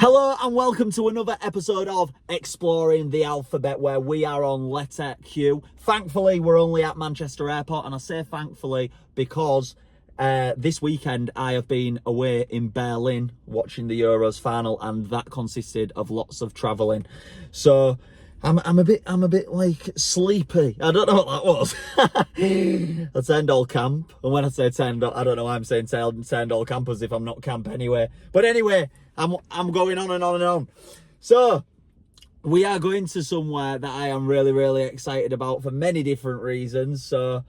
Hello and welcome to another episode of Exploring the Alphabet, where we are on letter Q. Thankfully, we're only at Manchester Airport, and I say thankfully because this weekend I have been away in Berlin watching the Euros final, and that consisted of lots of travelling. So I'm a bit like sleepy. I don't know what that was. I turned all camp, and when I say turned, I don't know why I'm saying turned all camp as if I'm not camp anyway. But anyway, I'm going on and on and on. So we are going to somewhere that I am really excited about for many different reasons. So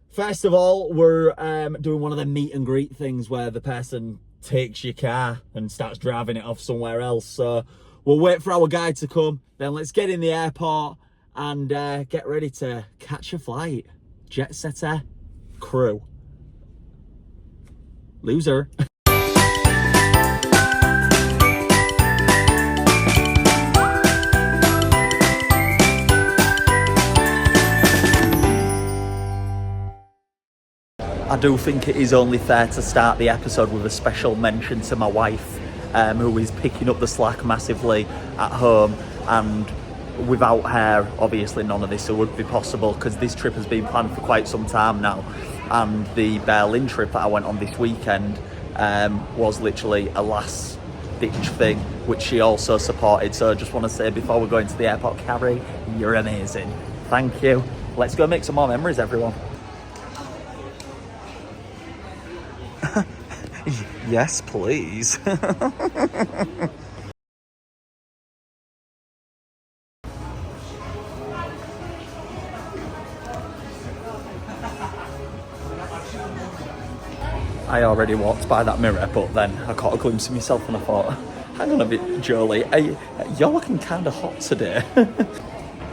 first of all, we're doing one of the meet and greet things where the person takes your car and starts driving it off somewhere else. So we'll wait for our guide to come, then let's get in the airport and get ready to catch a flight. Jet setter crew. Loser. I do think it is only fair to start the episode with a special mention to my wife, who is picking up the slack massively at home, and without her, obviously none of this would be possible, because this trip has been planned for quite some time now, and the Berlin trip that I went on this weekend was literally a last ditch thing, which she also supported. So I just want to say before we go into the airport, Carrie, you're amazing. Thank you. Let's go make some more memories, everyone. Yes, please. I already walked by that mirror, but then I caught a glimpse of myself and I thought, hang on a bit, Jolie, you're looking kind of hot today. Do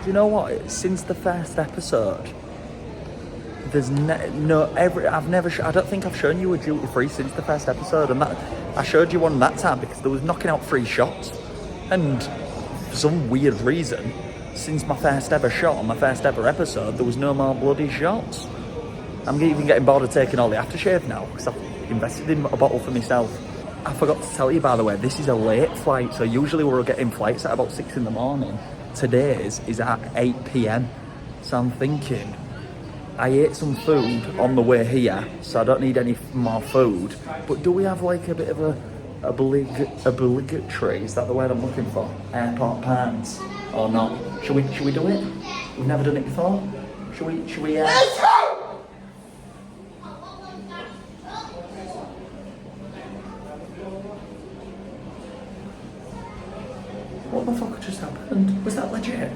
you know what? Since the first episode, there's I don't think I've shown you a duty free since the first episode, and that I showed you one that time because there was knocking out free shots, and for some weird reason, since my first ever shot on my first ever episode, there was no more bloody shots. I'm even getting bored of taking all the aftershave now because I've invested in a bottle for myself. I forgot to tell you, by the way, this is a late flight, so usually we're getting flights at about 6 in the morning. Today's is at 8 p.m. So I'm thinking, I ate some food on the way here, so I don't need any more food. But do we have like a bit of a obligatory, is that the word I'm looking for? Airport pants or not? Should we do it? We've never done it before. Should we What the fuck just happened? Was that legit?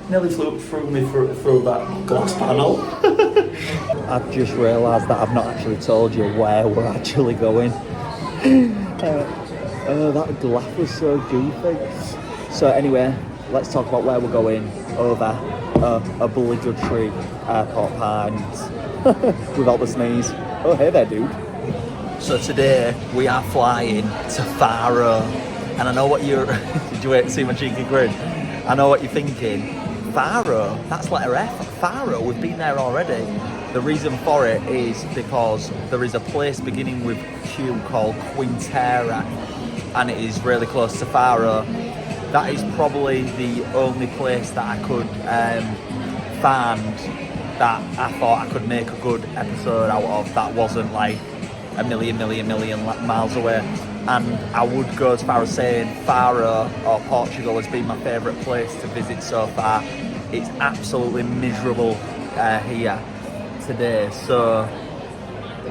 Nearly flew through me through that glass panel. I've just realised that I've not actually told you where we're actually going. That glass was so goofy. So anyway, let's talk about where we're going over obligatory airport pines. Without the sneeze. Oh, hey there, dude. So today we are flying to Faro, and I know what you're... Did you wait to see my cheeky grin? I know what you're thinking. Faro, that's letter F. Faro, we've been there already. The reason for it is because there is a place beginning with Q called Quarteira, and it is really close to Faro. That is probably the only place that I could find that I thought I could make a good episode out of that wasn't like a million miles away. And I would go as far as saying Faro or Portugal has been my favourite place to visit so far. It's absolutely miserable here today, so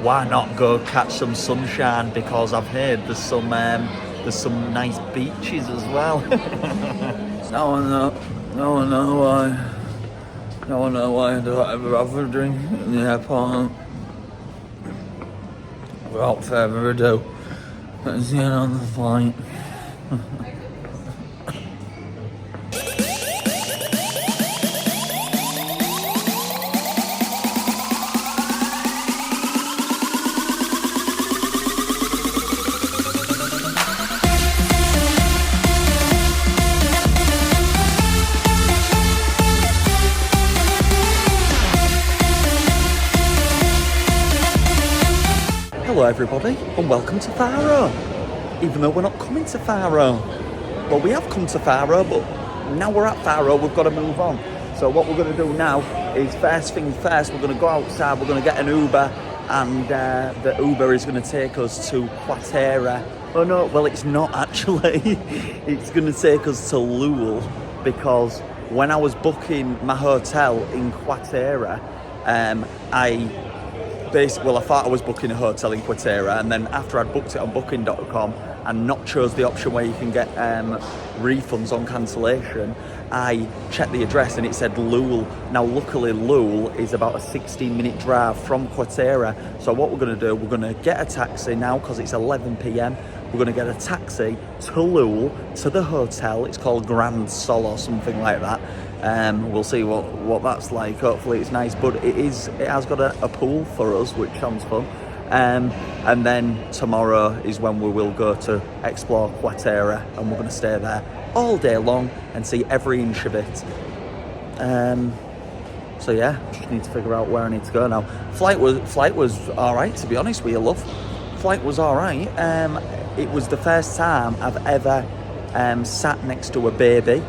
why not go catch some sunshine, because I've heard there's some nice beaches as well. No one know why do I ever have a drink in the airport. Without further ado, let's get on the flight. Hello everybody, and welcome to Faro. even though we're not coming to Faro. Well, we have come to Faro, but now we're at Faro, we've got to move on. So what we're going to do now is, first thing first, we're going to go outside, we're going to get an Uber, and the Uber is going to take us to Quarteira. Oh no, well it's not actually. It's going to take us to Lule, because when I was booking my hotel in Quarteira, I thought I was booking a hotel in Quarteira, and then after I'd booked it on booking.com and not chose the option where you can get refunds on cancellation, I checked the address and it said Lule. Now luckily Lule is about a 16-minute drive from Quarteira, so what we're going to do, we're going to get a taxi now because it's 11 p.m. We're going to get a taxi to Lule, to the hotel. It's called Grand Sol or something like that. We'll see what that's like. Hopefully it's nice, but it has got a pool for us, which sounds fun. And then tomorrow is when we will go to explore Quarteira, and we're going to stay there all day long and see every inch of it. So yeah, just need to figure out where I need to go now. Flight was all right, to be honest with you, love. Flight was all right. It was the first time I've ever sat next to a baby,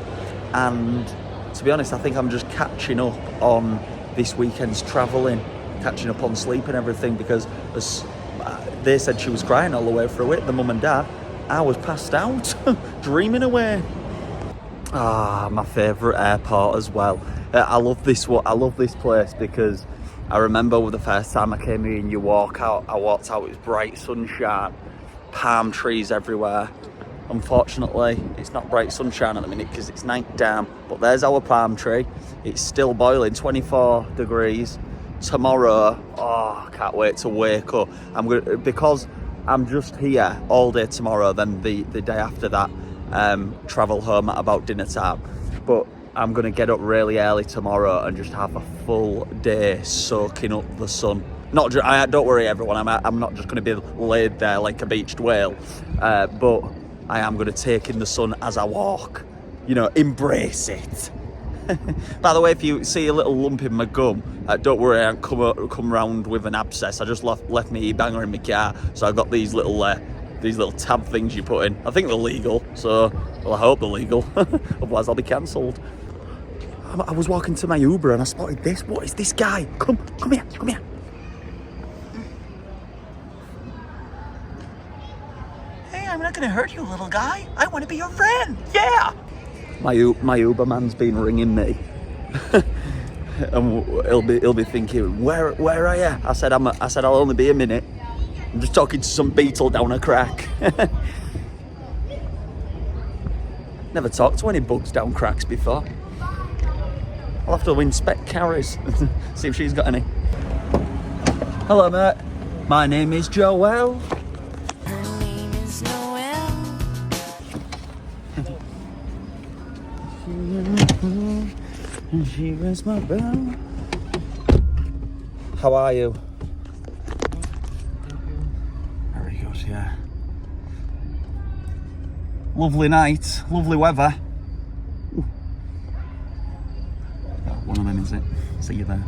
and to be honest, I think I'm just catching up on this weekend's travelling, catching up on sleep and everything, because they said she was crying all the way through it, the mum and dad. I was passed out, dreaming away. My favourite airport as well. I love this place because I remember the first time I came here and I walked out, it was bright sunshine, palm trees everywhere. Unfortunately, it's not bright sunshine at the minute because it's night time, but there's our palm tree. It's still boiling, 24 degrees. Tomorrow, I can't wait to wake up. Because I'm just here all day tomorrow, then the day after that, travel home at about dinner time. But I'm going to get up really early tomorrow and just have a full day soaking up the sun. Don't worry everyone, I'm not just going to be laid there like a beached whale, but I am going to take in the sun as I walk, embrace it. By the way, if you see a little lump in my gum, don't worry, I haven't come round with an abscess. I just left my e-banger in my car, so I've got these little tab things you put in. I think they're legal, I hope they're legal, otherwise I'll be cancelled. I was walking to my Uber and I spotted this. What is this guy? Come here. Hey, I'm not going to hurt you, little guy. I want to be your friend. Yeah. My Uber man's been ringing me, and he'll be thinking, where are you? I said I'll only be a minute. I'm just talking to some beetle down a crack. Never talked to any bugs down cracks before. I'll have to inspect Carrie's, see if she's got any. Hello, mate. My name is Joelle. Her name is Noelle. She rings my bell. How are you? Very good, yeah. Lovely night, lovely weather. Ooh. One of them, is it? See you there.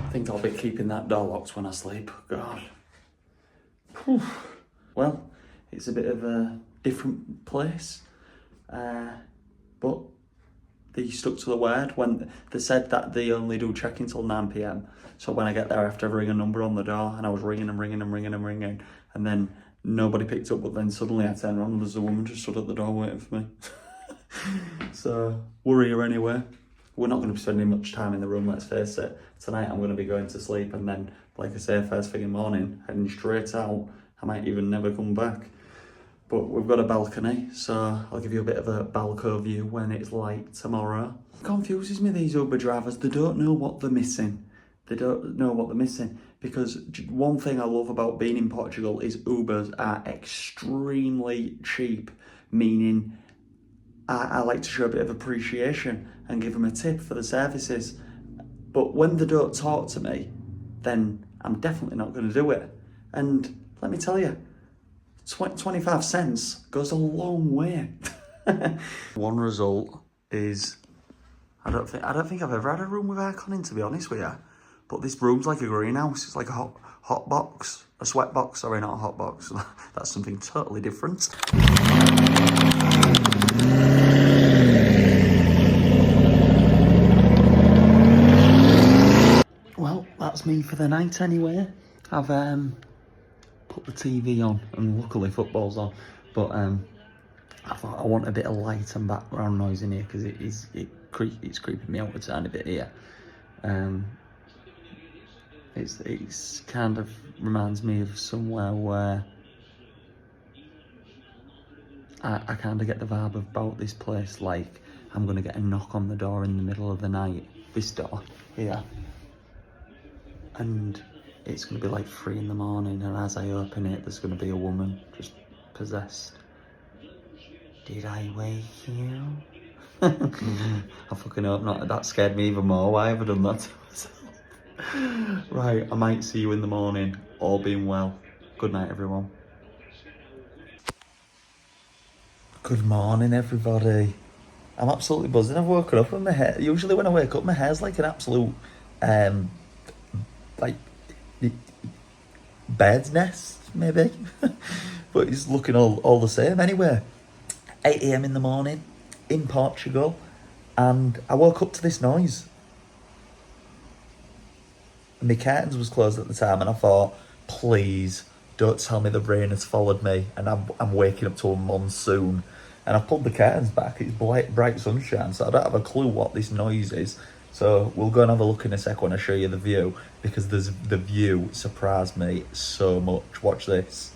I think I'll be keeping that door locked when I sleep. God. Whew. Well, it's a bit of a different place, but they stuck to the word when they said that they only do check-in till 9 p.m. So when I get there, I have to ring a number on the door, and I was ringing, and then nobody picked up. But then suddenly I turned around and there's a woman just stood at the door waiting for me. So worry her anyway. We're not going to be spending much time in the room, let's face it. Tonight I'm going to be going to sleep, and then, like I say, first thing in the morning, heading straight out. I might even never come back. But we've got a balcony, so I'll give you a bit of a balcony view when it's light tomorrow. It confuses me, these Uber drivers. They don't know what they're missing. because one thing I love about being in Portugal is Ubers are extremely cheap, meaning I like to show a bit of appreciation and give them a tip for the services. But when they don't talk to me, then I'm definitely not going to do it. And let me tell you, 25 cents goes a long way. One result is I don't think I've ever had a room with aircon in, to be honest with you. But this room's like a greenhouse. It's like a hot box, a sweat box. Sorry, not a hot box. That's something totally different. Well, that's me for the night anyway. I've put the TV on, and luckily football's on. But I thought I want a bit of light and background noise in here because it's creeping me out a tiny bit here. It's kind of reminds me of somewhere where I kind of get the vibe about this place, like I'm gonna get a knock on the door in the middle of the night, this door here, and it's gonna be like 3 in the morning, and as I open it, there's gonna be a woman just possessed. Did I wake you? I fucking hope not. That scared me even more. Why have I done that to myself? Right, I might see you in the morning. All being well. Good night, everyone. Good morning, everybody. I'm absolutely buzzing. I've woken up and my hair. Usually, when I wake up, my hair's like an absolute, like, bird's nest, maybe. But it's looking all the same. Anyway, 8 AM in the morning in Portugal, and I woke up to this noise. And my curtains was closed at the time, and I thought, please don't tell me the rain has followed me and I'm waking up to a monsoon. And I pulled the curtains back. It's bright sunshine, so I don't have a clue what this noise is. So we'll go and have a look in a sec when I show you the view, because the view surprised me so much. Watch this.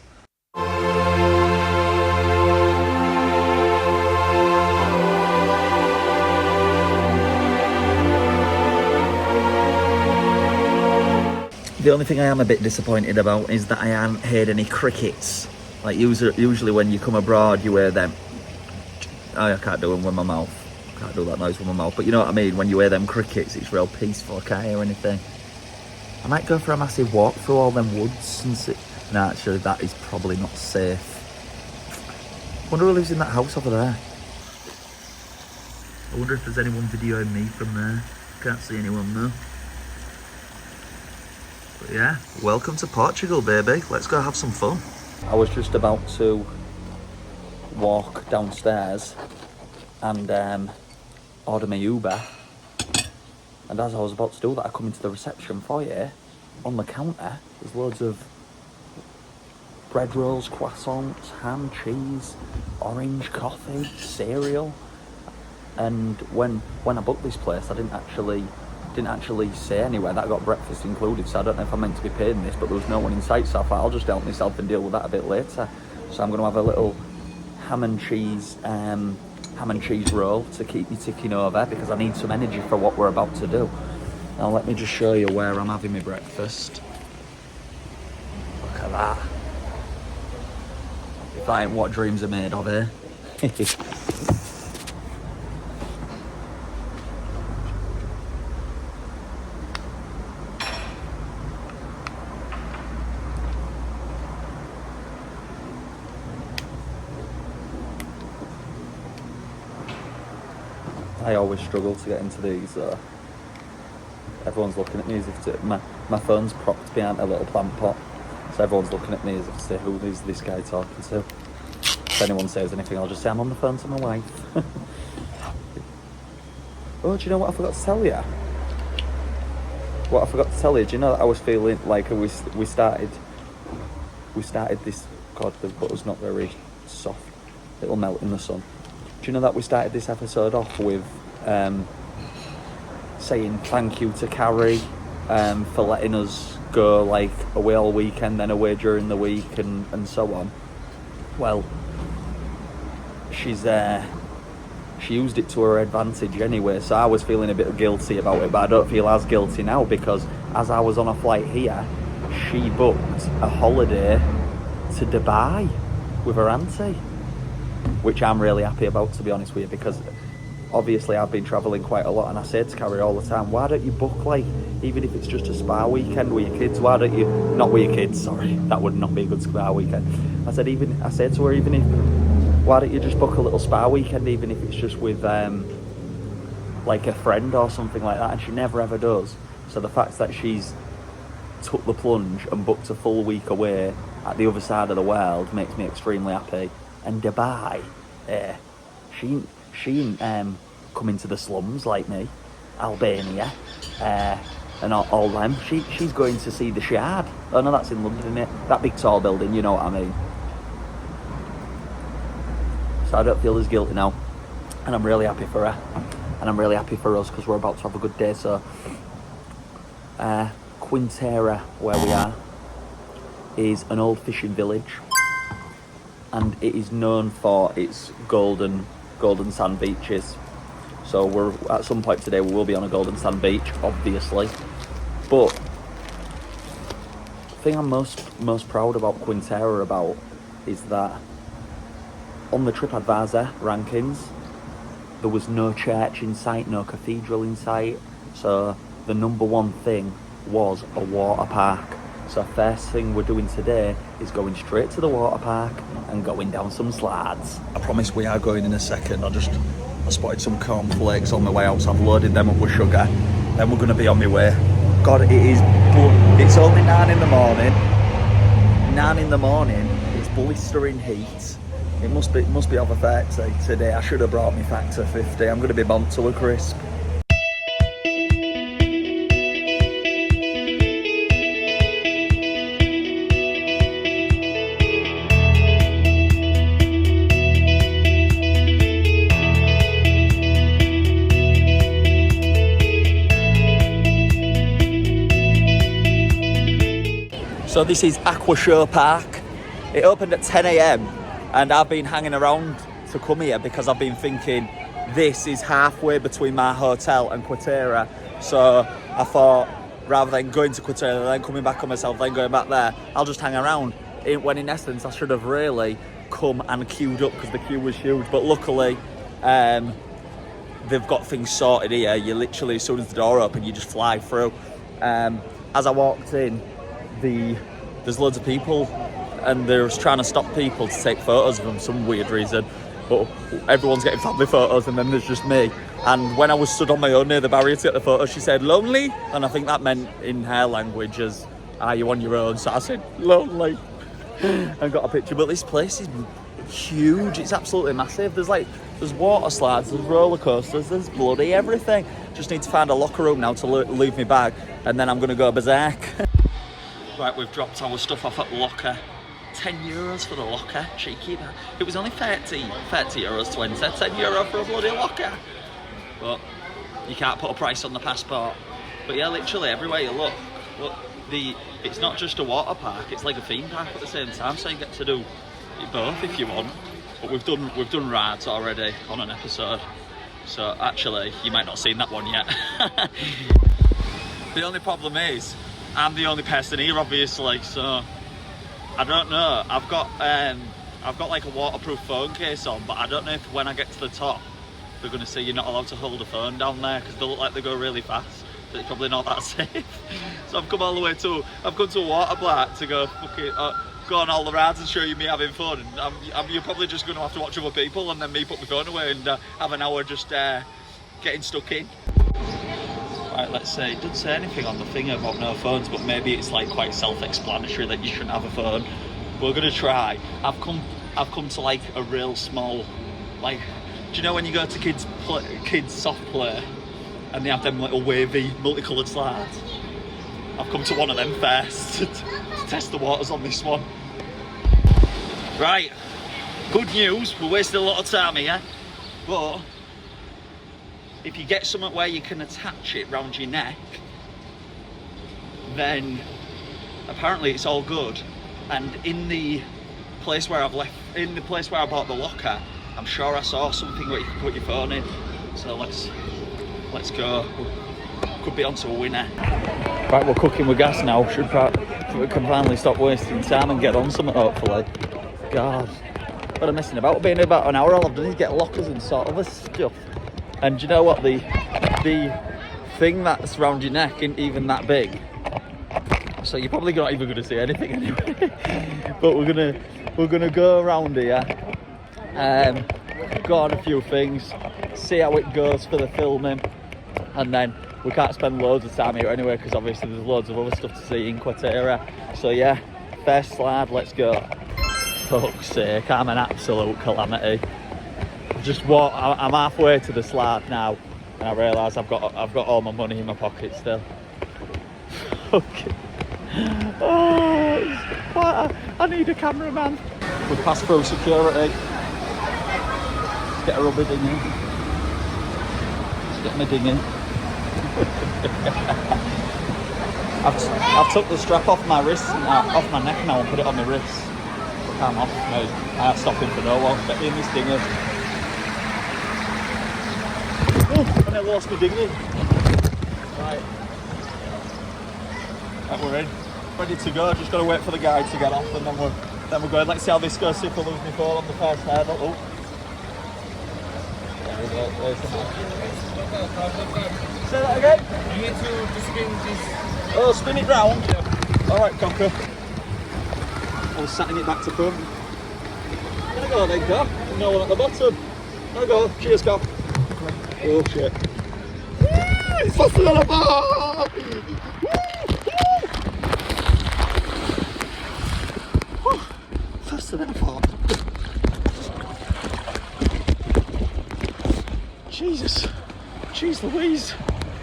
The only thing I am a bit disappointed about is that I haven't heard any crickets. Like usually when you come abroad, you hear them. Oh, I can't do them with my mouth. Can't do that noise with my mouth. But you know what I mean? When you hear them crickets, it's real peaceful. I can't hear anything. I might go for a massive walk through all them woods and see. No, actually, that is probably not safe. Wonder who lives in that house over there. I wonder if there's anyone videoing me from there. Can't see anyone though. But yeah, welcome to Portugal, baby. Let's go have some fun. I was just about to walk downstairs and order my Uber. And as I was about to do that, I come into the reception foyer. On the counter, there's loads of bread rolls, croissants, ham, cheese, orange coffee, cereal. And when I booked this place, I didn't actually say anywhere that I got breakfast included, so I don't know if I'm meant to be paying this, but there was no one in sight, so I thought I'll just help myself and deal with that a bit later. So I'm going to have a little ham and cheese roll to keep me ticking over, because I need some energy for what we're about to do. Now let me just show you where I'm having my breakfast. Look at that. If that ain't what dreams are made of, eh? I always struggle to get into these. Everyone's looking at me as if my phone's propped behind a little plant pot, so everyone's looking at me as if to say, who is this guy talking to? If anyone says anything, I'll just say I'm on the phone to my wife. Oh, do you know what I forgot to tell you? Do you know that I was feeling like we started this. God, the butter's not very soft. It'll melt in the sun. Do you know that we started this episode off with saying thank you to Carrie for letting us go like away all weekend, then away during the week and so on? Well, she used it to her advantage anyway, so I was feeling a bit guilty about it, but I don't feel as guilty now, because as I was on a flight here, she booked a holiday to Dubai with her auntie, which I'm really happy about, to be honest with you, because obviously I've been travelling quite a lot, and I say to Carrie all the time, why don't you book, like, even if it's just a spa weekend with your kids, why don't you, not with your kids, sorry, that would not be a good spa weekend. I said to her, even if, why don't you just book a little spa weekend, even if it's just with like a friend or something like that, and she never ever does. So the fact that she's took the plunge and booked a full week away at the other side of the world makes me extremely happy. And Dubai, she ain't come into the slums like me, Albania, and all them. She's going to see the Shard. Oh no, that's in London, isn't it? That big tall building, you know what I mean. So I don't feel as guilty now, and I'm really happy for her, and I'm really happy for us, because we're about to have a good day. So Quarteira, where we are, is an old fishing village, and it is known for its golden sand beaches. So we're at some point today we will be on a golden sand beach, obviously. But the thing I'm most proud about Quarteira about is that on the TripAdvisor rankings, there was no church in sight, no cathedral in sight. So the number one thing was a water park. So first thing we're doing today is going straight to the water park and going down some slides. I promise we are going in a second. I spotted some cornflakes on my way out, so I've loaded them up with sugar. Then we're going to be on my way. God, it's only 9 in the morning. 9 in the morning, it's blistering heat. It must be over 30 today. I should have brought me factor 50. I'm going to be burnt to a crisp. So this is Aqua Show Park. It opened at 10 a.m. and I've been hanging around to come here because I've been thinking this is halfway between my hotel and Quarteira. So I thought, rather than going to Quarteira, then coming back on myself, then going back there, I'll just hang around. When in essence, I should have really come and queued up because the queue was huge. But luckily, they've got things sorted here. You literally, as soon as the door opens, you just fly through. As I walked in, there's loads of people, and they're trying to stop people to take photos of them for some weird reason, but everyone's getting family photos, and then there's just me. And when I was stood on my own near the barrier to get the photo, she said lonely, and I think that meant in her language as are you on your own. So I said lonely and got a picture. But this place is huge. It's absolutely massive. There's water slides, there's roller coasters, there's bloody everything. Just need to find a locker room now to leave my bag, and then I'm going to go berserk. Right, we've dropped our stuff off at the locker. €10 for the locker, cheeky. It was only 30 euros 20, €10 for a bloody locker. But you can't put a price on the passport. But yeah, literally everywhere you look, it's not just a water park, it's like a theme park at the same time, so you get to do both if you want. But we've done rides already on an episode. So actually, you might not have seen that one yet. The only problem is, I'm the only person here, obviously, so I don't know. I've got like a waterproof phone case on, but I don't know if when I get to the top, they're going to say you're not allowed to hold a phone down there because they look like they go really fast. So it's probably not that safe. So I've come all the way I've come to a water park to go fucking go on all the rides and show you me having fun. And you're probably just going to have to watch other people and then me put my phone away and have an hour just getting stuck in. Right, let's see. It doesn't say anything on the thing about no phones, but maybe it's like quite self-explanatory that you shouldn't have a phone. We're gonna try. I've come to like a real small, like, do you know when you go to kids soft play and they have them little wavy multicoloured slides? I've come to one of them first to test the waters on this one. Right, good news. We're wasting a lot of time here, but if you get something where you can attach it round your neck, then apparently it's all good. And in the place where I bought the locker, I'm sure I saw something where you can put your phone in. So let's go. Could be onto a winner. Right, we're cooking with gas now. Should can finally stop wasting time and get on something, hopefully. God. But I'm messing about. Being about an hour, all I've done is get lockers and sort of this stuff. And do you know what? The thing that's around your neck isn't even that big. So you're probably not even going to see anything anyway. But we're gonna go around here, go on a few things, see how it goes for the filming, and then we can't spend loads of time here anyway because obviously there's loads of other stuff to see in Quarteira. So yeah, first slide, let's go. Fuck's sake, I'm an absolute calamity. I'm halfway to the slide now, and I realise I've got all my money in my pocket still. Okay. Oh, I need a cameraman. We passed through security. Let's get a rubber dinghy. Let's get my dinghy. I've took the strap off my wrist, off my neck now, and put it on my wrist. I'm off now. I ain't stopping for no one. Get me in this dinghy. Oh, and I lost my dinghy. Right. Right, we're in. Ready to go. Just got to wait for the guy to get off, and then we're going. Let's see how this goes. See if I lose my phone on the first hurdle. Oh. There we go. There's the man. Say that again. You need to spin this. Oh, spin it round. Yeah. All right, Conker. I was setting it back to front. There we go, then, Cock. No one at the bottom. There we go. Cheers, Cock. Oh shit. It's faster than I thought. Faster than I thought. Jesus. Jeez Louise.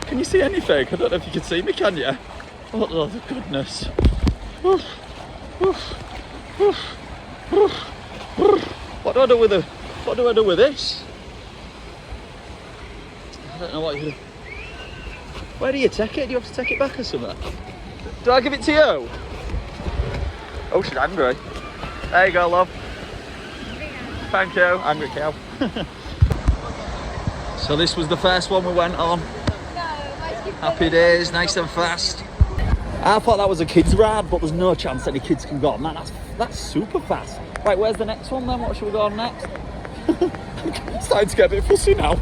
Can you see anything? I don't know if you can see me, can you? Oh, the goodness. What do I do with this? I don't know what you do. Where do you take it? Do you have to take it back or something? Do I give it to you? Oh, she's angry. There you go, love. Thank you. Angry cow. So this was the first one we went on. Happy days, nice and fast. I thought that was a kids ride, but there's no chance any kids can go on that. That's super fast. Right, where's the next one then? What should we go on next? I'm starting to get a bit fussy now.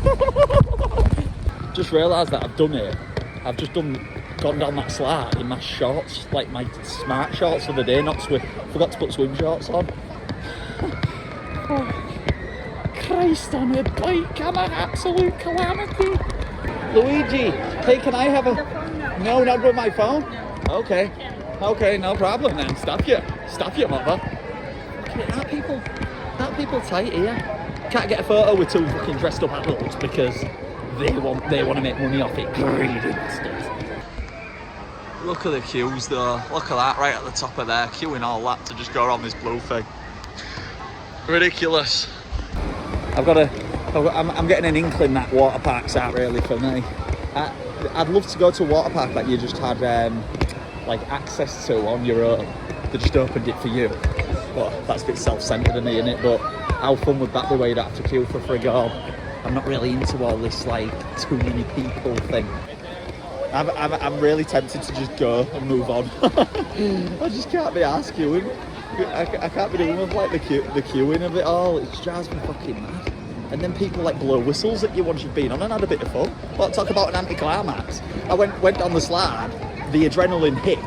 Just realised that I've done it. I've just gone down that slide in my shorts, like my smart shorts of the day, forgot to put swim shorts on. Oh, Christ on a bike, I'm an absolute calamity. Luigi, hey, can I have a... No, not with my phone? Okay. Okay, no problem then. Stop you, mother. Okay, that people tight here. Can't get a photo with two fucking dressed up adults because they want to make money off it. Greedy bastards. Look at the queues though. Look at that right at the top of there, queuing all that to just go around this blue thing. Ridiculous. I'm getting an inkling that water parks aren't really for me. I'd love to go to a water park that you just had like access to on your own. They just opened it for you. But that's a bit self-centered of me, isn't it? But how fun would that be where you'd have to queue for free go? I'm not really into all this like too many people thing. I'm really tempted to just go and move on. I just can't be arsed queuing. I can't be doing with like the queuing of it all. It drives me fucking mad. And then people like blow whistles at you once you've been on and had a bit of fun. Well, talk about an anticlimax. I went down the slide, the adrenaline hit,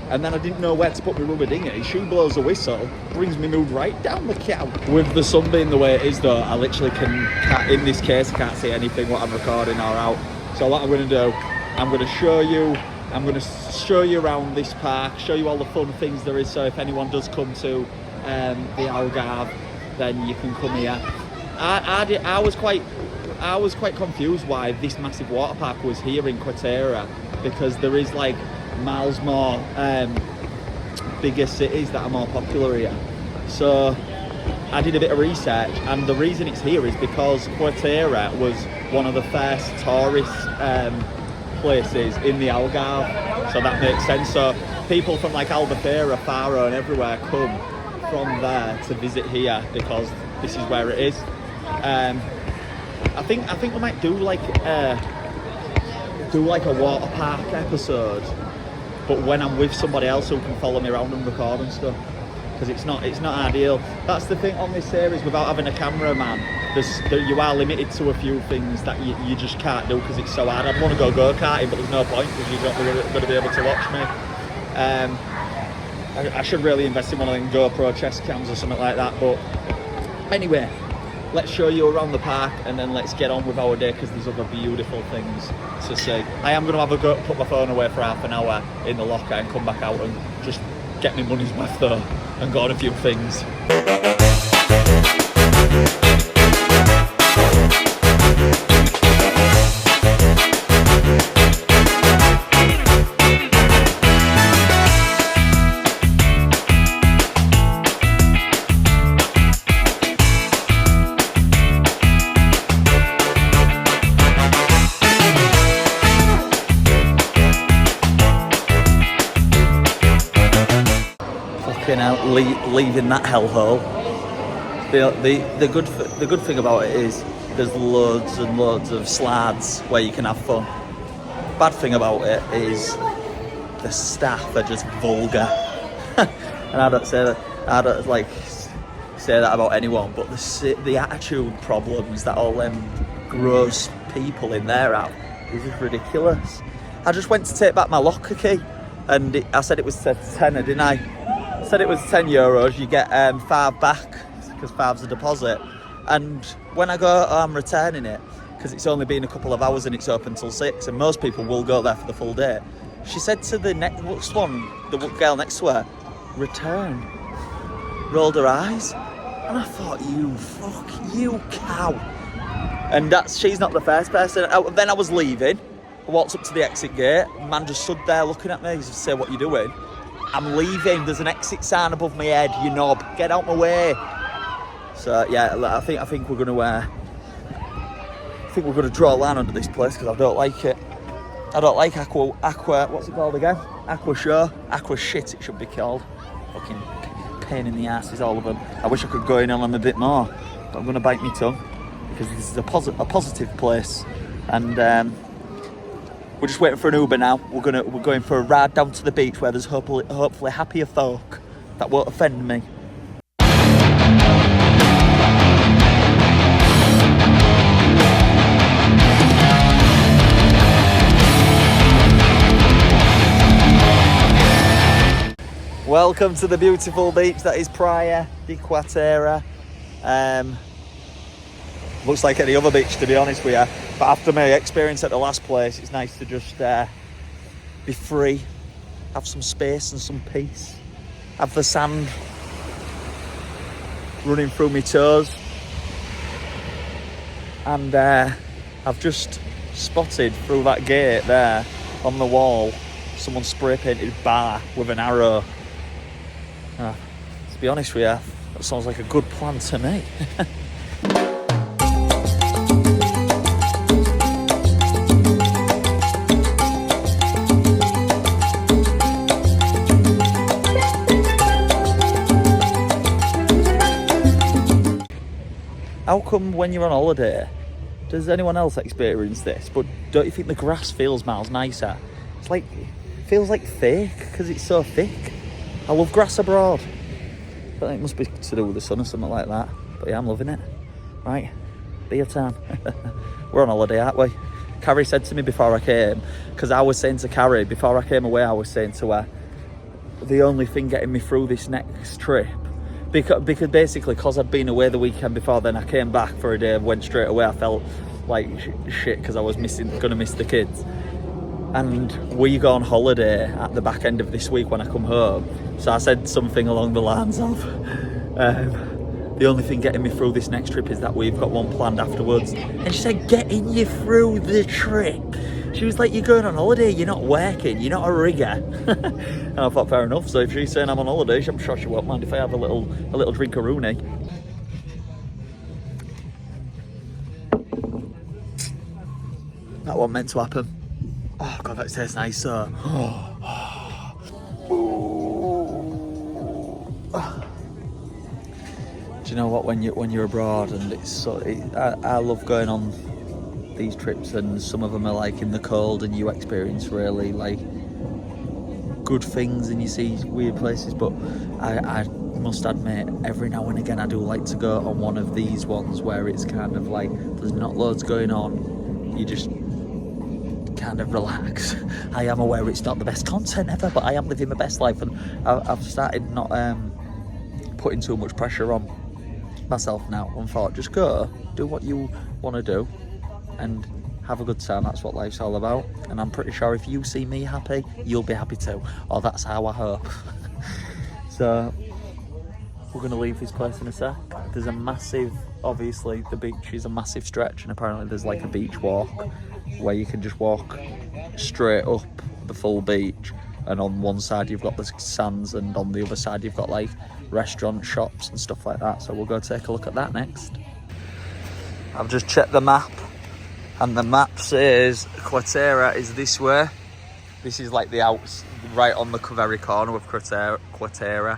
and then I didn't know where to put my rubber dinghy. She blows a whistle, brings me mood right down the cow. With the sun being the way it is though, I literally can't, in this case, I can't see anything what I'm recording or out. So what I'm going to do, I'm going to show you around this park, show you all the fun things there is. So if anyone does come to the Algarve, then you can come here. I was quite confused why this massive water park was here in Quarteira, because there is like miles more bigger cities that are more popular here. So I did a bit of research, and the reason it's here is because Quarteira was one of the first tourist places in the Algarve, so that makes sense. So people from like Albufeira, Faro and everywhere come from there to visit here because this is where it is. I think we might do like a water park episode but when I'm with somebody else who can follow me around and record and stuff, because it's not ideal. That's the thing on this series, without having a cameraman, you are limited to a few things that you just can't do because it's so hard. I'd want to go karting, but there's no point because you're not going to be able to watch me. I should really invest in one of them GoPro chest cams or something like that. But anyway, let's show you around the park and then let's get on with our day because there's other beautiful things to see. I am going to have a go, put my phone away for half an hour in the locker and come back out and just get me money's worth though and go on a few things. Out leaving that hellhole. The good thing about it is there's loads and loads of slides where you can have fun. Bad thing about it is the staff are just vulgar. And I don't say that, I don't like say that about anyone, but the attitude problems that all them gross people in there have is just ridiculous. I just went to take back my locker key and I said it was a tenner, didn't I? Said it was €10, you get 5 back because 5's a deposit. And when I go I'm returning it because it's only been a couple of hours and it's open till 6 and most people will go there for the full day. She said to the next one, the girl next to her, return. Rolled her eyes and I thought, you cow. And she's not the first person. Then I was leaving, I walked up to the exit gate, man just stood there looking at me, he said, what are you doing? I'm leaving, there's an exit sign above my head, you knob, get out my way. So yeah, I think we're gonna draw a line under this place because I don't like it. I don't like aqua, what's it called again? Aqua shit it should be called. Fucking pain in the asses, all of them. I wish I could go in on them a bit more, but I'm gonna bite my tongue because this is a positive place. And we're just waiting for an Uber now. We're going for a ride down to the beach where there's hopefully happier folk that won't offend me. Welcome to the beautiful beach that is Praia de Quarteira. Looks like any other beach, to be honest with you. But after my experience at the last place, it's nice to just be free, have some space and some peace, have the sand running through my toes. And I've just spotted through that gate there on the wall, someone spray painted bar with an arrow. To be honest with you, that sounds like a good plan to me. How come when you're on holiday, does anyone else experience this? But don't you think the grass feels miles nicer? It's like, it feels like fake because it's so thick. I love grass abroad. I think it must be to do with the sun or something like that. But yeah, I'm loving it. Right, beer time. We're on holiday, aren't we? Carrie said to me before I came, because I was saying to Carrie, before I came away, I was saying to her, the only thing getting me through this next trip, because basically, because I'd been away the weekend before, then I came back for a day, went straight away, I felt like shit because I was gonna miss the kids. And we go on holiday at the back end of this week when I come home. So I said something along the lines of, the only thing getting me through this next trip is that we've got one planned afterwards. And she said, getting you through the trip? She was like, you're going on holiday, you're not working, you're not a rigger. And I thought, fair enough. So if she's saying I'm on holiday, I'm sure she won't mind if I have a little drink of Rooney. That wasn't meant to happen. Oh God, that tastes nice, so. Do you know what? When you're abroad and it's so, I love going on these trips, and some of them are like in the cold, and you experience really like good things and you see weird places, but I must admit, every now and again I do like to go on one of these ones where it's kind of like there's not loads going on, you just kind of relax. I am aware it's not the best content ever, but I am living my best life, and I've started not putting too much pressure on myself now, and thought just go do what you want to do and have a good time. That's what life's all about, and I'm pretty sure if you see me happy, you'll be happy too, or that's how I hope. So we're going to leave this place in a sec. There's a massive, obviously the beach is a massive stretch, and apparently there's like a beach walk where you can just walk straight up the full beach, and on one side you've got the sands and on the other side you've got like restaurant shops and stuff like that. So we'll go take a look at that next. I've just checked the map, and the map says Quarteira is this way. This is like the outs, right on the very corner of Quarteira.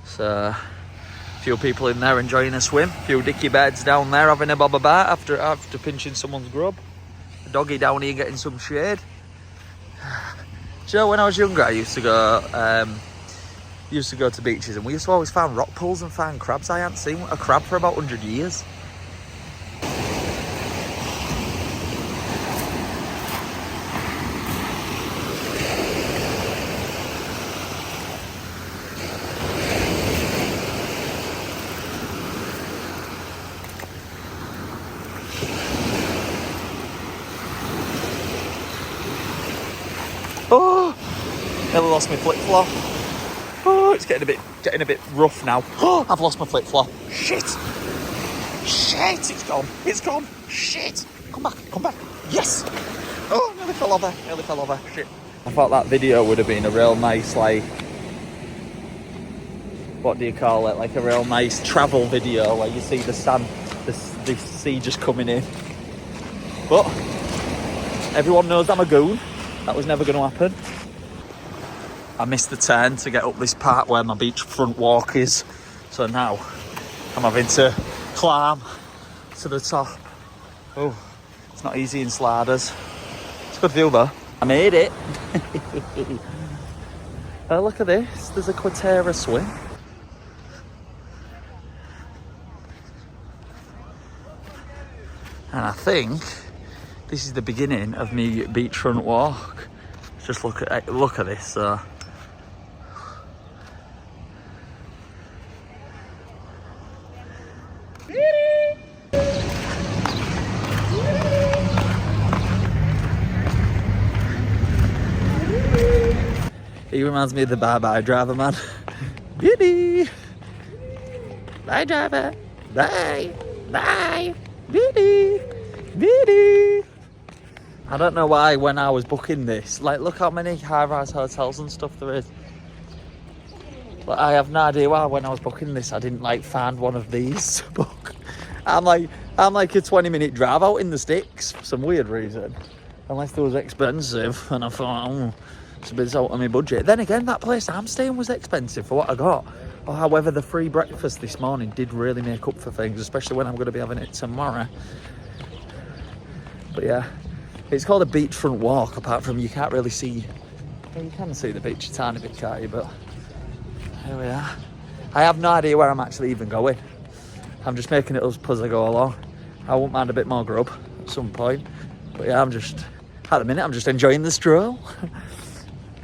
So a few people in there enjoying a swim, a few dicky beds down there having a bob about after pinching someone's grub, a doggy down here getting some shade. Do you know, when I was younger I used to go to beaches, and we used to always find rock pools and find crabs. I hadn't seen a crab for about 100 years. Oh, nearly lost my flip flop. Oh, it's getting a bit rough now. Oh, I've lost my flip flop. Shit, it's gone. Shit, come back. Yes. Oh, nearly fell over. Shit. I thought that video would have been a real nice, like, what do you call it? Like a real nice travel video where you see the sand, the sea just coming in. But everyone knows I'm a goon. That was never going to happen. I missed the turn to get up this part where my beachfront walk is. So now I'm having to climb to the top. Oh, it's not easy in sliders. It's a good view though. I made it. Oh, look at this. There's a Quarteira swim. And I think this is the beginning of me beachfront walk. Just look at this. He reminds me of the bye-bye driver, man. Beauty. Bye, driver. Bye. Beauty. I don't know why when I was booking this, like, look how many high-rise hotels and stuff there is. But I have no idea why when I was booking this I didn't like find one of these to book. I'm like a 20-minute drive out in the sticks for some weird reason. Unless it was expensive, and I thought, it's a bit out of my budget. Then again, that place I'm staying was expensive for what I got. Or however, the free breakfast this morning did really make up for things, especially when I'm going to be having it tomorrow. But yeah, it's called a beachfront walk, apart from you can't really see, well, you can see the beach a tiny bit, can't you? But here we are. I have no idea where I'm actually even going. I'm just making it up as I go along. I won't mind a bit more grub at some point. But yeah, at the minute, I'm just enjoying the stroll.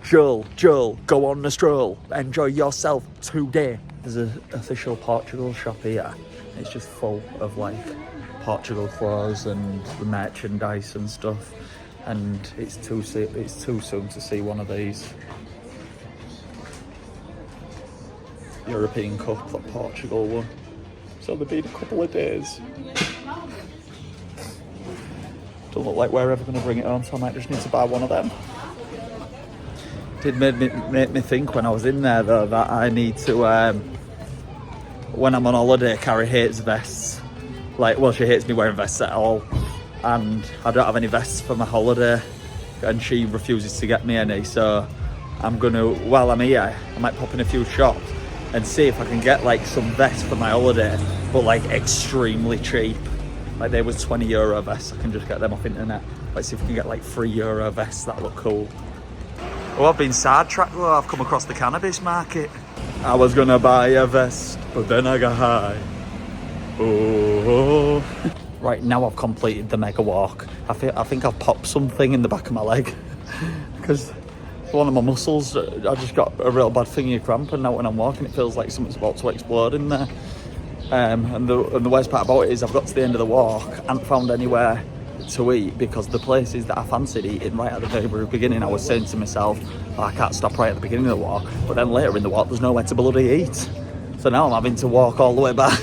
Joel, go on the stroll. Enjoy yourself today. There's an official Portugal shop here. It's just full of like Portugal clothes and merchandise and stuff. And it's too soon to see one of these. European Cup that Portugal won. So they've been a couple of days. Don't look like we're ever going to bring it home, so I might just need to buy one of them. It made me think when I was in there though that I need to, when I'm on holiday, Carrie hates vests. Like, well, she hates me wearing vests at all, and I don't have any vests for my holiday, and she refuses to get me any. So I'm gonna, while I'm here, I might pop in a few shops and see if I can get like some vests for my holiday, but like extremely cheap. Like they was €20 vests. I can just get them off internet. Let's see if we can get like €3 vests that look cool. Oh, I've been sidetracked though. I've come across the cannabis market. I was gonna buy a vest, but then I got high. Oh. Right, now I've completed the mega walk. I think I've popped something in the back of my leg because one of my muscles, I just got a real bad thingy cramp, and now when I'm walking it feels like something's about to explode in there. And the worst part about it is I've got to the end of the walk, haven't found anywhere to eat, because the places that I fancied eating right at the very beginning, I was saying to myself, oh, I can't stop right at the beginning of the walk, but then later in the walk there's nowhere to bloody eat. So now I'm having to walk all the way back.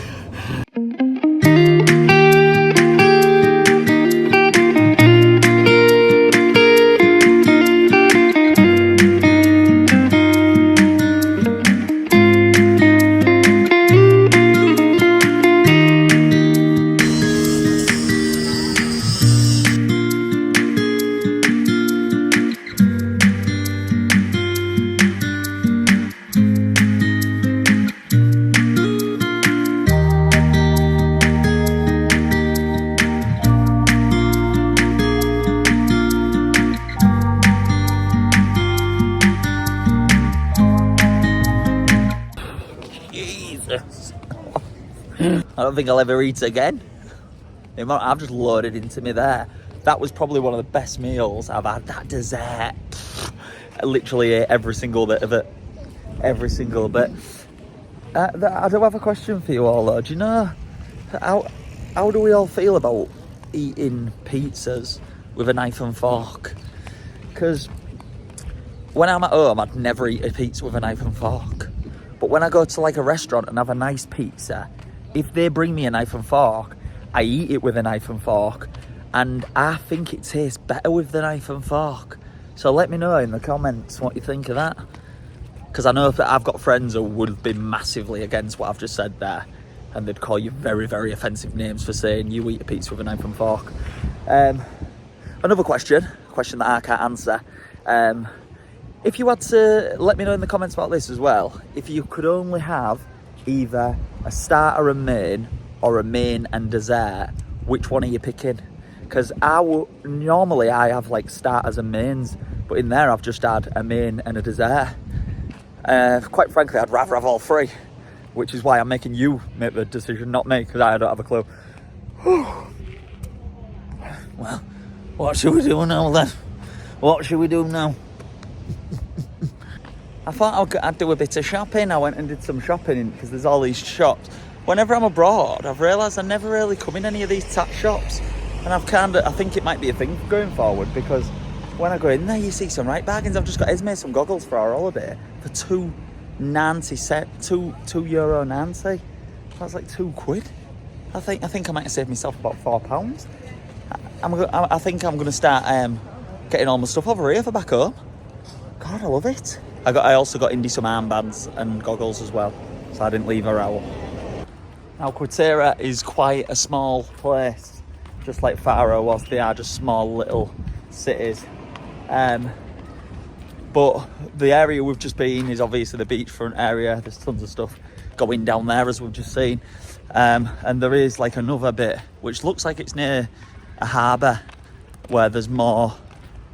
I don't think I'll ever eat again. The amount I've just loaded into me there. That was probably one of the best meals I've had. That dessert. I literally ate every single bit of it. Every single bit. I do have a question for you all though. Do you know how do we all feel about eating pizzas with a knife and fork? Because when I'm at home, I'd never eat a pizza with a knife and fork. But when I go to like a restaurant and have a nice pizza, if they bring me a knife and fork, I eat it with a knife and fork, and I think it tastes better with the knife and fork. So let me know in the comments what you think of that, because I know that I've got friends who would be massively against what I've just said there, and they'd call you very, very offensive names for saying you eat a pizza with a knife and fork. Another question that I can't answer. If you had to, let me know in the comments about this as well. If you could only have either a starter and main, or a main and dessert, which one are you picking? Because normally I have like starters and mains, but in there I've just had a main and a dessert. Quite frankly, I'd rather have all three, which is why I'm making you make the decision, not me, because I don't have a clue. Well, what should we do now then? What should we do now? I thought I'd do a bit of shopping. I went and did some shopping because there's all these shops. Whenever I'm abroad, I've realised I never really come in any of these tap shops, and I think it might be a thing going forward, because when I go in there, you see some right bargains. I've just got Esme some goggles for our holiday for €2.90. That's like £2. I think I might have saved myself about £4. I think I'm going to start getting all my stuff over here for back home. God, I love it. I also got Indy some armbands and goggles as well, so I didn't leave her out. Now, Quarteira is quite a small place, just like Faro was. They are just small little cities. But the area we've just been is obviously the beachfront area. There's tons of stuff going down there, as we've just seen. And there is like another bit, which looks like it's near a harbour, where there's more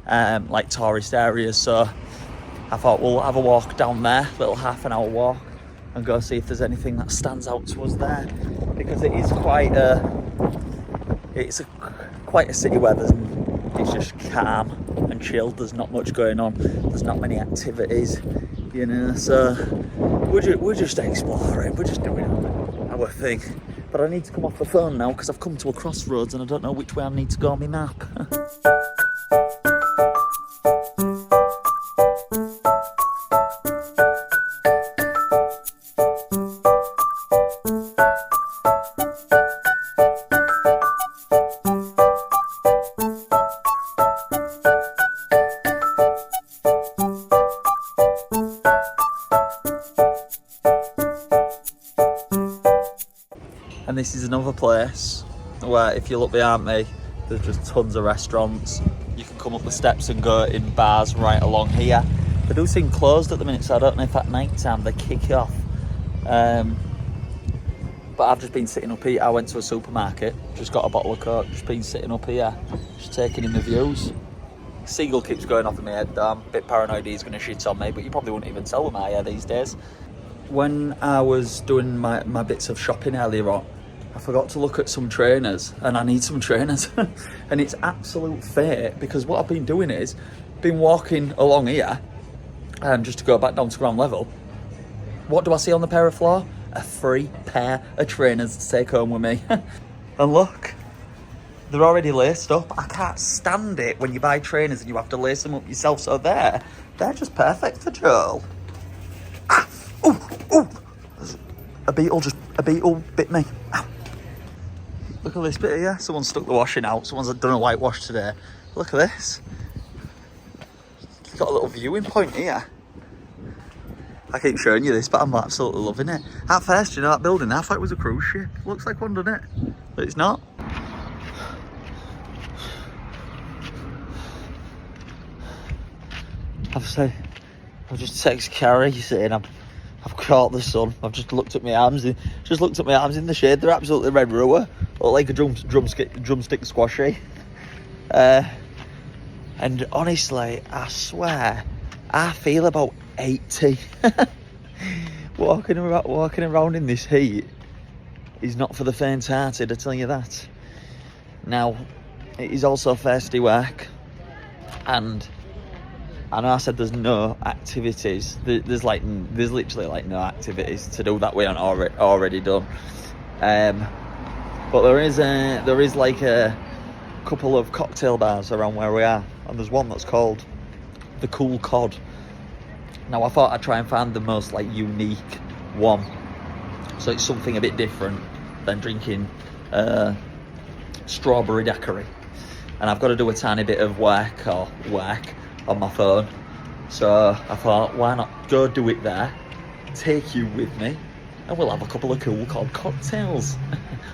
like tourist areas. So I thought we'll have a walk down there, little half an hour walk, and go see if there's anything that stands out to us there, because it is quite a city where it's just calm and chilled. There's not much going on. There's not many activities, you know. So we're just exploring. We're just doing our thing. But I need to come off the phone now because I've come to a crossroads and I don't know which way I need to go on my map. And this is another place where, if you look behind me, there's just tons of restaurants. You can come up the steps and go in bars right along here. They do seem closed at the minute, so I don't know if at night time they kick off. But I've just been sitting up here. I went to a supermarket, just got a bottle of Coke, just been sitting up here, just taking in the views. Seagull keeps going off in my head though. I'm a bit paranoid he's going to shit on me, but you probably wouldn't even sell them out here these days. When I was doing my bits of shopping earlier on, I forgot to look at some trainers, and I need some trainers. And it's absolute fate, because what I've been doing is, been walking along here, just to go back down to ground level. What do I see on the pair of floor? A free pair of trainers to take home with me. And look, they're already laced up. I can't stand it when you buy trainers and you have to lace them up yourself. So they're just perfect for Joel. Ah, ooh, a beetle bit me. Ow. Look at this bit here. Someone stuck the washing out. Someone's done a whitewash today. Look at this. You've got a little viewing point here. I keep showing you this, but I'm absolutely loving it. At first, you know, that building, I thought it was a cruise ship. Looks like one, doesn't it? But it's not. I've just texted Carrie saying I've caught the sun. I've just looked at my arms. In the shade. They're absolutely red raw. Look like a drumstick squashy. And honestly, I swear, I feel about 80. Walking around in this heat is not for the faint-hearted, I tell you that. Now, it is also thirsty work, and I know I said there's no activities. There's literally like no activities to do that we aren't already done. But there is like a couple of cocktail bars around where we are, and there's one that's called the Cool Cod. Now I thought I'd try and find the most like unique one, so it's something a bit different than drinking strawberry daiquiri. And I've got to do a tiny bit of work on my phone, so I thought, why not go do it there, take you with me, and we'll have a couple of Cool Cod cocktails.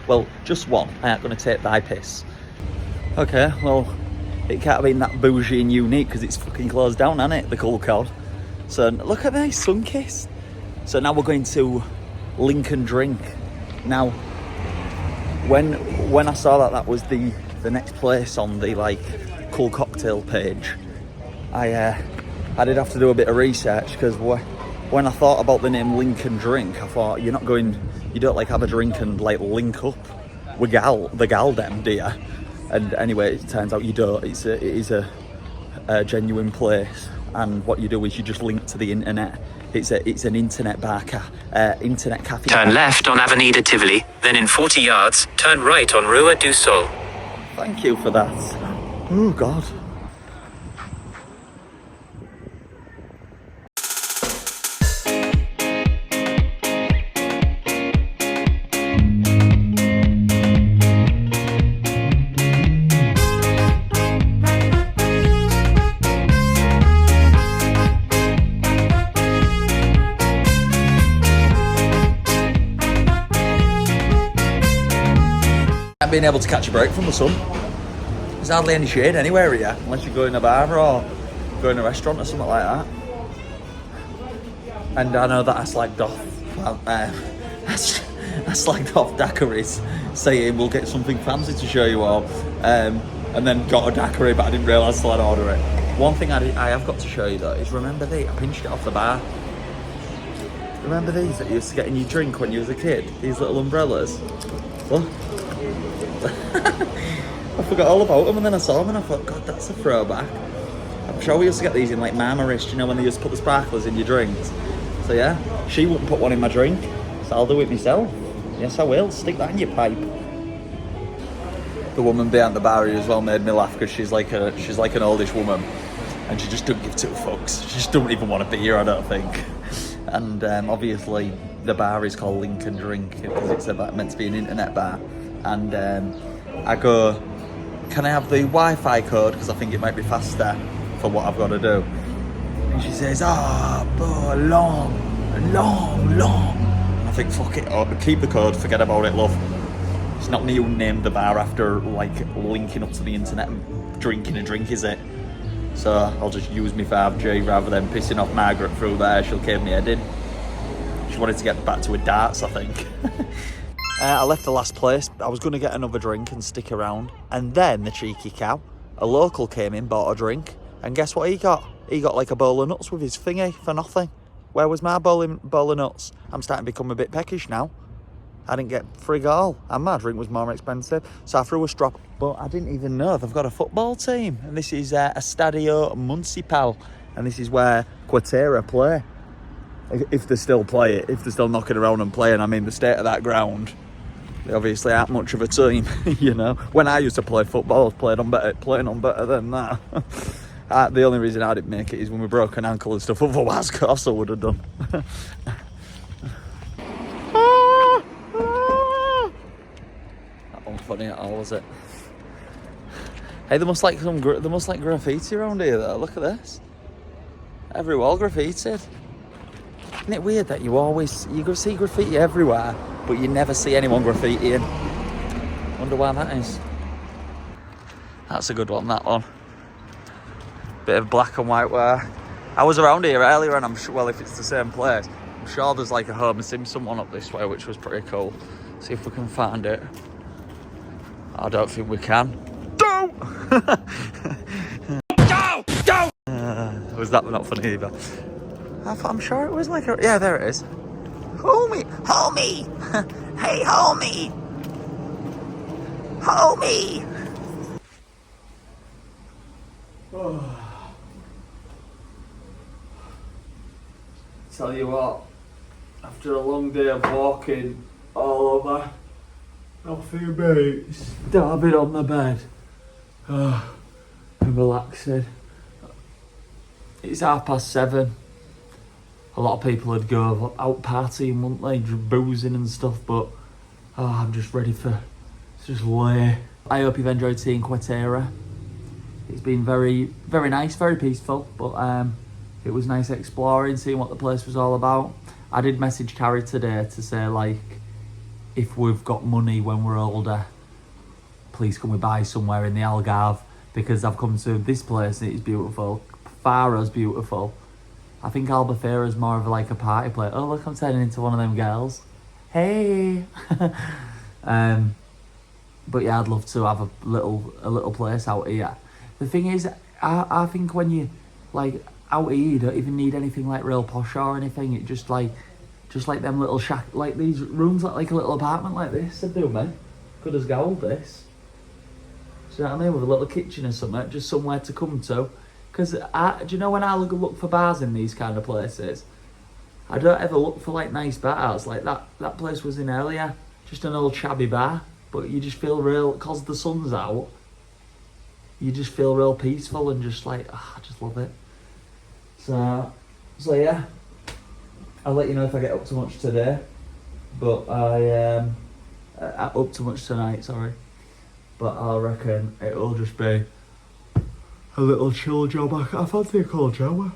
Well, just one. I ain't going to take thy piss. Okay, well, it can't have been that bougie and unique because it's fucking closed down, hasn't it, the Cool Cod? So look at this, sun-kissed. So now we're going to Lincoln Drink. Now, when I saw that was the next place on the like cool cocktail page, I did have to do a bit of research, because when I thought about the name Lincoln Drink, I thought you don't like have a drink and like link up with the gal dem, do you? And anyway, it turns out you don't. It is a genuine place, and what you do is you just link to the internet. It's an internet bar, internet cafe. Turn left on Avenida Tivoli, then in 40 yards, turn right on Rua do Sol. Thank you for that. Oh God. Being able to catch a break from the sun. There's hardly any shade anywhere here, unless you go in a bar or go in a restaurant or something like that. And I know that I slagged off, I slagged off daiquiris, saying we'll get something fancy to show you all, and then got a daiquiri, but I didn't realise till I'd order it. One thing I have got to show you though is, remember these? I pinched it off the bar. Remember these that you used to get in your drink when you was a kid? These little umbrellas. Look. I forgot all about them, and then I saw them and I thought, God, that's a throwback. I'm sure we used to get these in like Marmarist, you know, when they used to put the sparklers in your drinks. So yeah, she wouldn't put one in my drink, so I'll do it myself. Yes, I will. Stick that in your pipe. The woman behind the bar as well made me laugh, because she's like an oldish woman, and she just don't give two fucks. She just don't even want to be here, I don't think. And obviously the bar is called Lincoln Drink because it's meant to be an internet bar. And I go, can I have the Wi-Fi code, because I think it might be faster for what I've got to do. And she says, long. I think, fuck it, keep the code, forget about it, love. It's not me who named the bar after like linking up to the internet and drinking a drink, is it? So I'll just use my 5G rather than pissing off Margaret through there. She'll cave me head in. She wanted to get back to her darts, I think. I left the last place. I was going to get another drink and stick around. And then the cheeky cow, a local, came in, bought a drink. And guess what he got? He got like a bowl of nuts with his thingy for nothing. Where was my bowl of nuts? I'm starting to become a bit peckish now. I didn't get frig all, and my drink was more expensive. So I threw a strap, but I didn't even know they've got a football team. And this is Estadio Municipal, and this is where Quarteira play. If they still play it, if they're still knocking around and playing. I mean, the state of that ground, they obviously aren't much of a team, you know. When I used to play football, I was playing on better than that. The only reason I didn't make it is when we broke an ankle and stuff. Otherwise, of course I would have done. That wasn't funny at all, was it? Hey, there must like graffiti around here though. Look at this. Every wall graffitied. Isn't it weird that you go see graffiti everywhere, but you never see anyone graffitiing? Wonder why that is. That's a good one, that one. Bit of black and white wear. I was around here earlier and I'm sure, well, if it's the same place, I'm sure there's like a Homer Simpson one up this way, which was pretty cool. See if we can find it. I don't think we can. Don't! Was that not funny either? I'm sure it was like a... Yeah, there it is. Homie! Hey, homie! Tell you what, after a long day of walking all over, nothing beats dabbing on the bed and relaxing. It's 7:30. A lot of people would go out partying, wouldn't they? Boozing and stuff, but I'm just ready to just lay. I hope you've enjoyed seeing Quarteira. It's been very, very nice, very peaceful, but it was nice exploring, seeing what the place was all about. I did message Carrie today to say, like, if we've got money when we're older, please can we buy somewhere in the Algarve, because I've come to this place and it's beautiful. Faro's beautiful. I think Albufeira is more of like a party place. Oh look, I'm turning into one of them girls. Hey. But yeah, I'd love to have a little place out here. The thing is, I think when you like out here, you don't even need anything like real posh or anything. It just like them little shack, like these rooms, like a little apartment like this. They do, man. Good as gold. This. Do you know what I mean? With a little kitchen or something, just somewhere to come to. Because do you know when I look for bars in these kind of places, I don't ever look for like nice bars. Like that place was in earlier, just an old shabby bar. But you just feel real, because the sun's out, you just feel real peaceful and just like, I just love it. So yeah, I'll let you know if I get up too much today. But up too much tonight, sorry. But I reckon it'll just be a little chill job. I fancy a cold shower.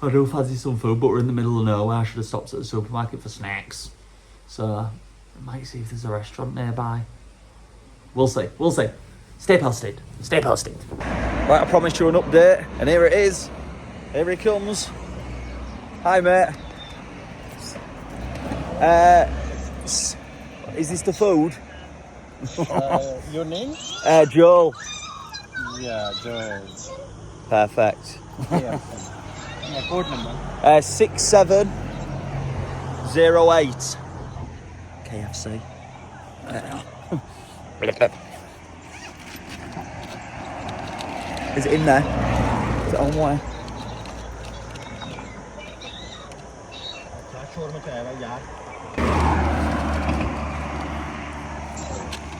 I do fancy some food, but we're in the middle of nowhere. I should have stopped at the supermarket for snacks. So I might see if there's a restaurant nearby. We'll see. Stay posted. Right, I promised you an update, and here it is. Here he comes. Hi, mate. Is this the food? Your name? Joel. Yeah, Joel. Perfect. Yeah. My code number. 6708. KFC. Is it in there? Is it on where?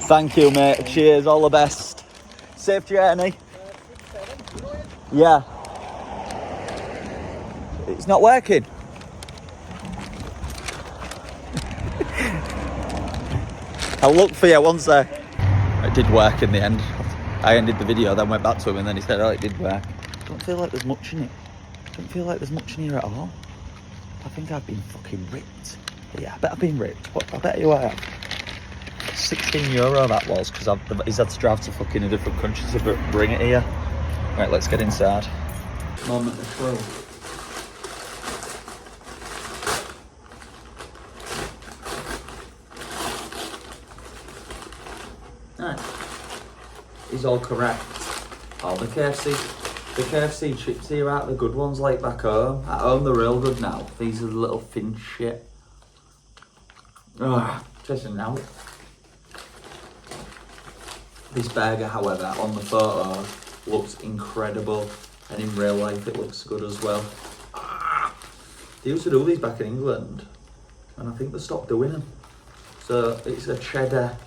Thank you, mate. Cheers, all the best. Safe journey. Yeah. It's not working. I'll look for you one sec. It did work in the end. I ended the video, then went back to him, and then he said, oh, it did work. Don't feel like there's much in it. Don't feel like there's much in here at all. I think I've been fucking ripped. Yeah, I bet I've been ripped. What? I bet you I have. €16 that was, because he's had to drive to fucking a different country to bring it here. Right, let's get inside. Moment of truth. Right. Is all correct. All the KFC The KFC chips here aren't the good ones like back home. At home they're real good now. These are the little thin shit. Ugh, tasting now. This burger, however, on the photo looks incredible, and in real life it looks good as well. They used to do these back in England, and I think they stopped doing them. So it's a cheddar.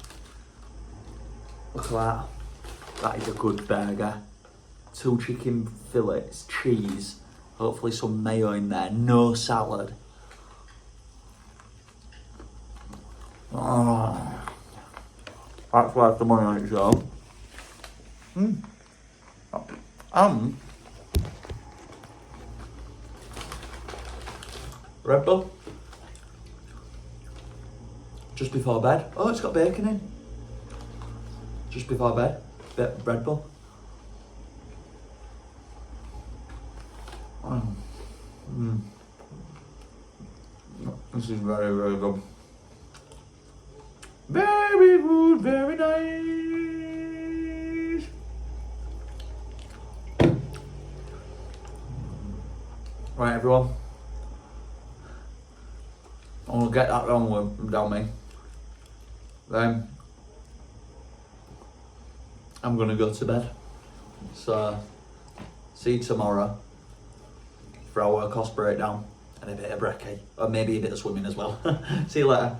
Look at that. That is a good burger. 2 chicken fillets, cheese, hopefully some mayo in there, no salad. Oh, that's worth the money on its own. Red Bull. Just before bed. Oh, it's got bacon in. Just before bed, bit Red Bull. This is very, very good. Very good, very nice. Right, everyone. I'm gonna get that down me. Then I'm gonna go to bed. So see you tomorrow for our cost breakdown and a bit of brekkie, or maybe a bit of swimming as well. See you later.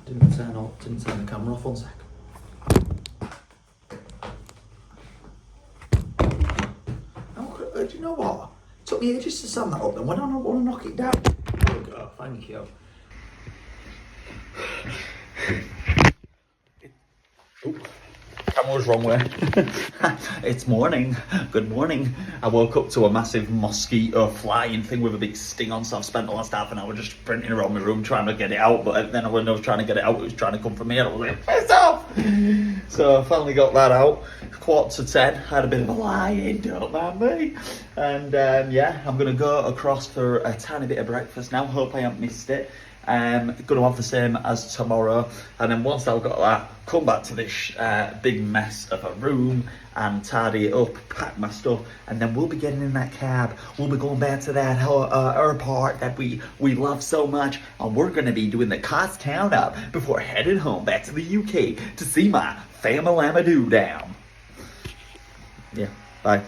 Didn't turn the camera off, 1 sec. Do you know what? It took me ages to stand that up, and when I want to knock it down. There we go, thank you. Camera's wrong way. It's morning. Good morning. I woke up to a massive mosquito flying thing with a big sting on, so I've spent the last half an hour just sprinting around my room trying to get it out, but then when I was trying to get it out, it was trying to come from me, and I was like, piss off! So I finally got that out. 9:45, had a bit of a lie-in, don't mind me. And yeah, I'm going to go across for a tiny bit of breakfast now. Hope I haven't missed it. Going to have the same as tomorrow, and then once I've got that, come back to this big mess of a room and tidy it up, pack my stuff, and then we'll be getting in that cab. We'll be going back to that airport that we love so much, and we're going to be doing the cost count up before heading home back to the UK to see my family Lamadoo down. Yeah, bye.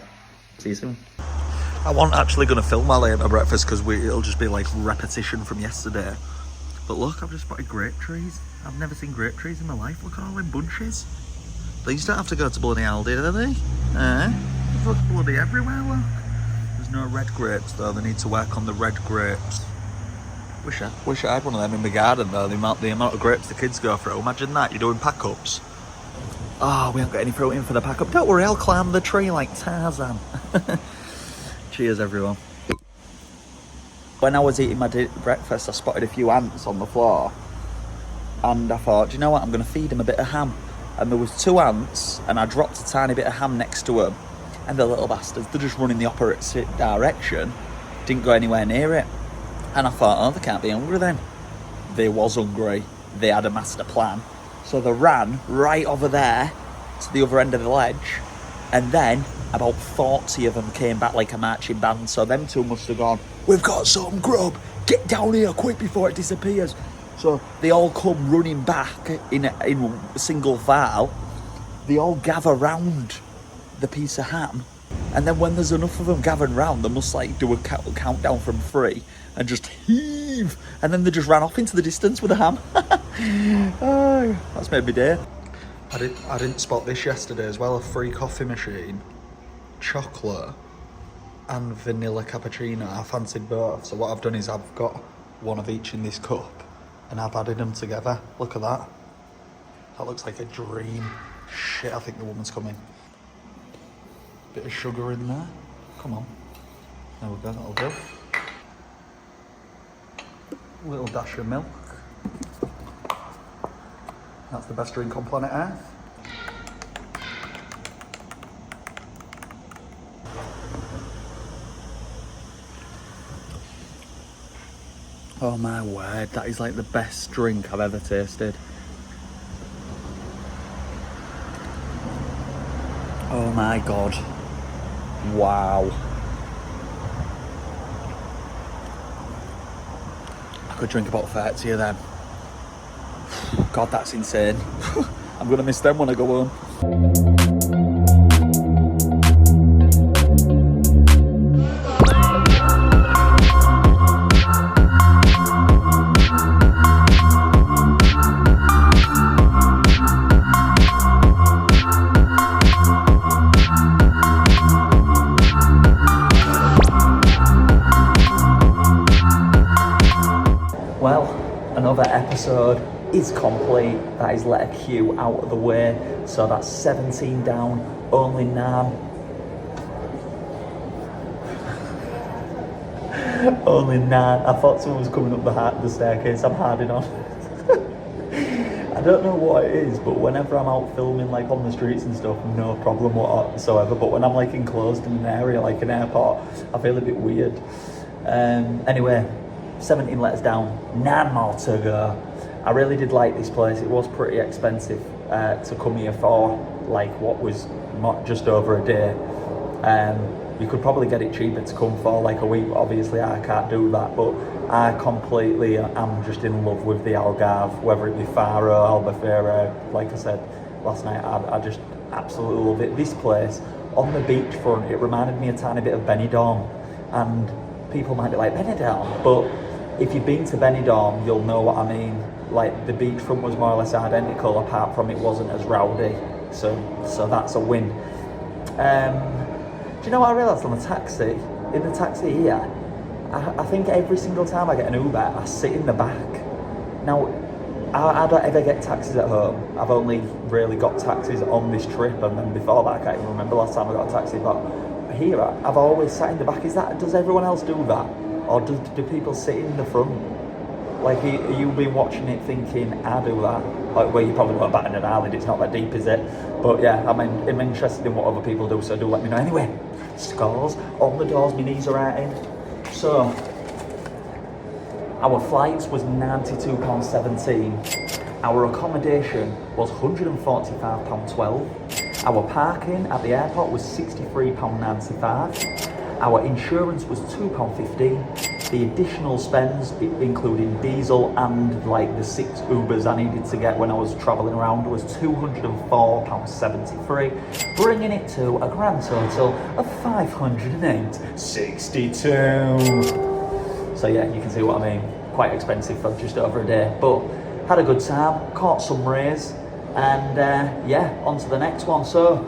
See you soon. I wasn't actually going to film while I ate my breakfast because it'll just be like repetition from yesterday. But look, I've just spotted grape trees. I've never seen grape trees in my life. Look at all them bunches. These don't have to go to bloody Aldi, do they? Look bloody everywhere, look. There's no red grapes though, they need to work on the red grapes. Wish I had one of them in my garden though, the amount of grapes the kids go through. Imagine that, you're doing pack-ups. Oh, we haven't got any fruit in for the pack-up. Don't worry, I'll climb the tree like Tarzan. Cheers, everyone. When I was eating my breakfast, I spotted a few ants on the floor. And I thought, do you know what? I'm going to feed them a bit of ham. And there was 2 ants, and I dropped a tiny bit of ham next to them. And the little bastards, they're just running the opposite direction. Didn't go anywhere near it. And I thought, oh, they can't be hungry then. They was hungry. They had a master plan. So they ran right over there to the other end of the ledge. And then about 40 of them came back like a marching band. So them 2 must have gone, we've got some grub, get down here quick before it disappears. So they all come running back in single file. They all gather round the piece of ham. And then when there's enough of them gathered round, they must like do a countdown from 3 and just heave. And then they just ran off into the distance with the ham. Oh, that's made me day. I didn't spot this yesterday as well, a free coffee machine, chocolate and vanilla cappuccino. I fancied both, so what I've done is I've got one of each in this cup and I've added them together. Look at that. That looks like a dream. Shit, I think the woman's coming. Bit of sugar in there. Come on. There we go, that'll do. A little dash of milk. That's the best drink on planet Earth. Oh my word, that is like the best drink I've ever tasted. Oh my god. Wow. I could drink about 30 of them. God, that's insane. I'm gonna miss them when I go home. Well, another episode is complete. That is letter Q out of the way. So that's 17 down, only 9. Only 9. I thought someone was coming up the staircase. I'm harding on. I don't know what it is, but whenever I'm out filming like on the streets and stuff, no problem whatsoever. But when I'm like enclosed in an area like an airport, I feel a bit weird. Anyway, 17 letters down, 9 more to go. I really did like this place. It was pretty expensive to come here for, like what was just over a day. You could probably get it cheaper to come for like a week. Obviously I can't do that, but I completely am just in love with the Algarve, whether it be Faro, Albufeira. Like I said last night, I just absolutely love it. This place on the beachfront, it reminded me a tiny bit of Benidorm, and people might be like, Benidorm? But if you've been to Benidorm, you'll know what I mean. Like the beachfront was more or less identical, apart from it wasn't as rowdy. So that's a win. Do you know what I realised on the taxi? In the taxi here, I think every single time I get an Uber, I sit in the back. Now, I don't ever get taxis at home. I've only really got taxis on this trip, and then before that, I can't even remember last time I got a taxi. But here, I've always sat in the back. Does everyone else do that? Or do people sit in the front? Like, are you been watching it thinking, I do that? Like, well, you probably won't bat an eyelid, it's not that deep, is it? But yeah, I'm interested in what other people do, so do let me know. Anyway, scores on the doors, my knees are hurting. So, our flights was £92.17. Our accommodation was £145.12. Our parking at the airport was £63.95. Our insurance was £2.15. The additional spends, including diesel and like the 6 Ubers I needed to get when I was travelling around, was £204.73, bringing it to a grand total of £508.62. So yeah, you can see what I mean. Quite expensive for just over a day, but had a good time, caught some rays, and yeah, on to the next one. So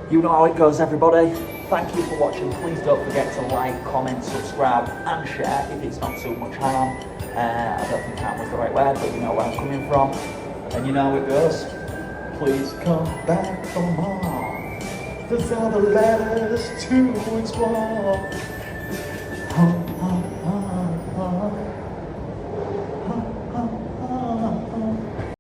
you know how it goes, everybody. Thank you for watching. Please don't forget to like, comment, subscribe and share if it's not too much harm. I don't think harm was the right word, but you know where I'm coming from. And you know how it goes. Please come back for more. There's other letters to explore.